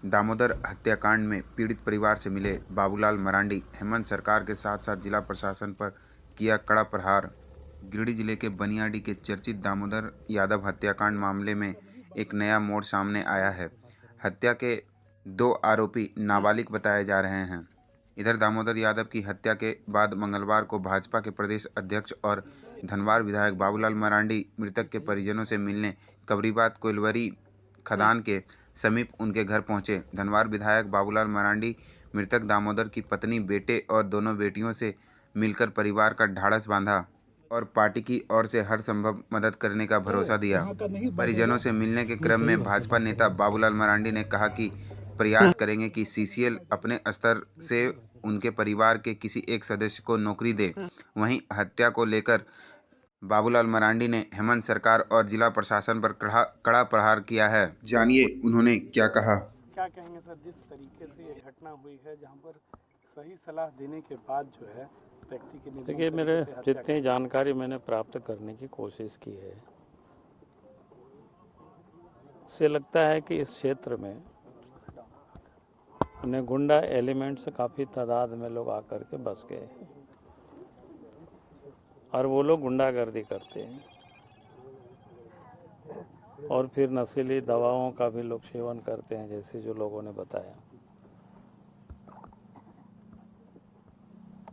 दामोदर हत्याकांड में पीड़ित परिवार से मिले बाबूलाल मरांडी। हेमंत सरकार के साथ साथ जिला प्रशासन पर किया कड़ा प्रहार। गिरिडीह जिले के बनियाडी के चर्चित दामोदर यादव हत्याकांड मामले में एक नया मोड़ सामने आया है। हत्या के 2 आरोपी नाबालिग बताए जा रहे हैं। इधर दामोदर यादव की हत्या के बाद मंगलवार को भाजपा के प्रदेश अध्यक्ष और धनवार विधायक बाबूलाल मरांडी मृतक के परिजनों से मिलने कबरीबाद कोइलवरी खदान के समीप उनके घर पहुंचे। धनवार विधायक बाबूलाल मरांडी मृतक दामोदर की पत्नी, बेटे और दोनों बेटियों से मिलकर परिवार का ढाढ़स बांधा और पार्टी की ओर से हर संभव मदद करने का भरोसा दिया। परिजनों से मिलने के क्रम में भाजपा नेता बाबूलाल मरांडी ने कहा कि प्रयास करेंगे कि सीसीएल अपने स्तर से उनके परिवार के किसी एक सदस्य को नौकरी दे। वहीं हत्या को लेकर बाबूलाल मरांडी ने हेमंत सरकार और जिला प्रशासन पर कड़ा प्रहार किया है। जानिए उन्होंने क्या कहा। क्या कहेंगे सर, जिस तरीके से ये घटना हुई है जहां पर सही सलाह देने के बाद जो है व्यक्ति की निर्मम देखिए, मेरे जितनी जानकारी मैंने प्राप्त करने की कोशिश की है, उसे लगता है कि इस क्षेत्र में उन्हें गुंडा एलिमेंट्स काफ़ी तादाद में लोग आकर के बस गए हैं और वो लोग गुंडागर्दी करते हैं और फिर नशीली दवाओं का भी लोग सेवन करते हैं, जैसे जो लोगों ने बताया।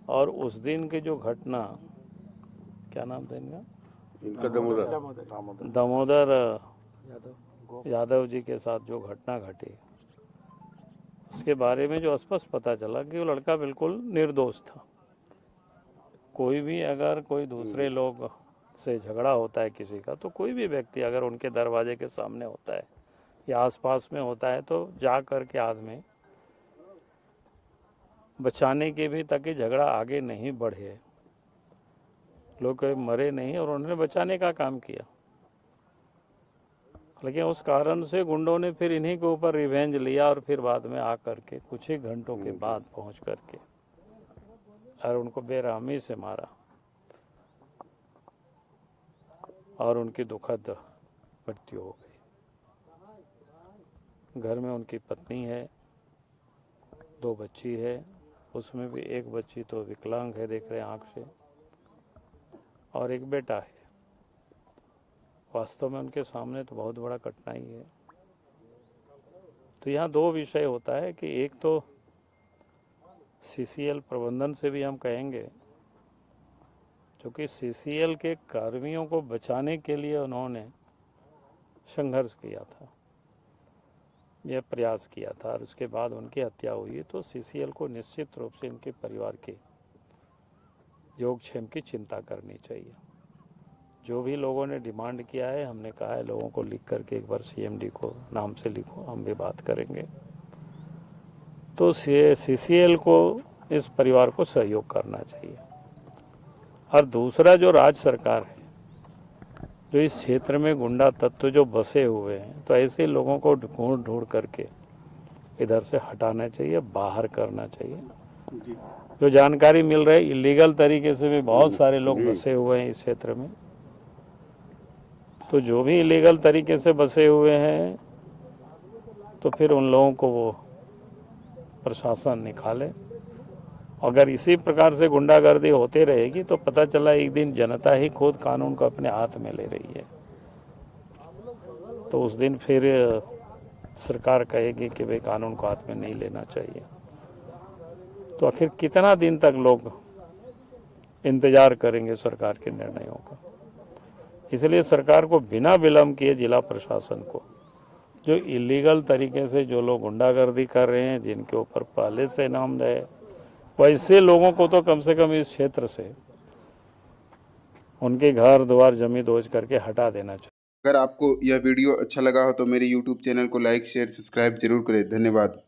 और उस दिन की जो घटना, क्या नाम था इनका, दामोदर यादव जी के साथ जो घटना घटी, उसके बारे में जो स्पष्ट पता चला कि वो लड़का बिल्कुल निर्दोष था। कोई भी अगर कोई दूसरे लोग से झगड़ा होता है किसी का, तो कोई भी व्यक्ति अगर उनके दरवाजे के सामने होता है या आसपास में होता है तो जा कर के आदमी बचाने के भी, ताकि झगड़ा आगे नहीं बढ़े, लोग मरे नहीं, और उन्होंने बचाने का काम किया। लेकिन उस कारण से गुंडों ने फिर इन्हीं के ऊपर रिवेंज लिया और फिर बाद में आकर के कुछ ही घंटों के बाद पहुंच करके और उनको बेरहमी से मारा और उनकी दुखद मृत्यु हो गई। घर में उनकी पत्नी है, 2 बच्ची है, उसमें भी एक बच्ची तो विकलांग है, देख रहे हैं आँख से, और एक बेटा है। वास्तव में उनके सामने तो बहुत बड़ा कठिनाई है। तो यहाँ 2 विषय होता है कि एक तो सीसीएल प्रबंधन से भी हम कहेंगे, क्योंकि सीसीएल के कर्मियों को बचाने के लिए उन्होंने संघर्ष किया था, यह प्रयास किया था, और उसके बाद उनकी हत्या हुई। तो सीसीएल को निश्चित रूप से इनके परिवार के योगक्षेम की चिंता करनी चाहिए। जो भी लोगों ने डिमांड किया है, हमने कहा है लोगों को लिख करके एक बार सीएमडी को नाम से लिखो, हम भी बात करेंगे। तो सीसीएल को इस परिवार को सहयोग करना चाहिए। और दूसरा, जो राज्य सरकार है, जो इस क्षेत्र में गुंडा तत्व जो बसे हुए हैं, तो ऐसे लोगों को ढूंढ करके इधर से हटाना चाहिए, बाहर करना चाहिए। जो जानकारी मिल रही है, इलीगल तरीके से भी बहुत सारे लोग बसे हुए हैं इस क्षेत्र में। तो जो भी इलीगल तरीके से बसे हुए हैं, तो फिर उन लोगों को वो प्रशासन निकाले। अगर इसी प्रकार से गुंडागर्दी होते रहेगी तो पता चला एक दिन जनता ही खुद कानून को अपने हाथ में ले रही है, तो उस दिन फिर सरकार कहेगी कि भाई कानून को हाथ में नहीं लेना चाहिए। तो आखिर कितना दिन तक लोग इंतजार करेंगे सरकार के निर्णयों का। इसलिए सरकार को बिना विलंब किए जिला प्रशासन को, जो इलीगल तरीके से जो लोग गुंडागर्दी कर रहे हैं, जिनके ऊपर पहले से नाम है, वैसे लोगों को तो कम से कम इस क्षेत्र से उनके घर द्वार जमी दोज करके हटा देना चाहिए। अगर आपको यह वीडियो अच्छा लगा हो तो मेरे YouTube चैनल को लाइक, शेयर, सब्सक्राइब जरूर करें। धन्यवाद।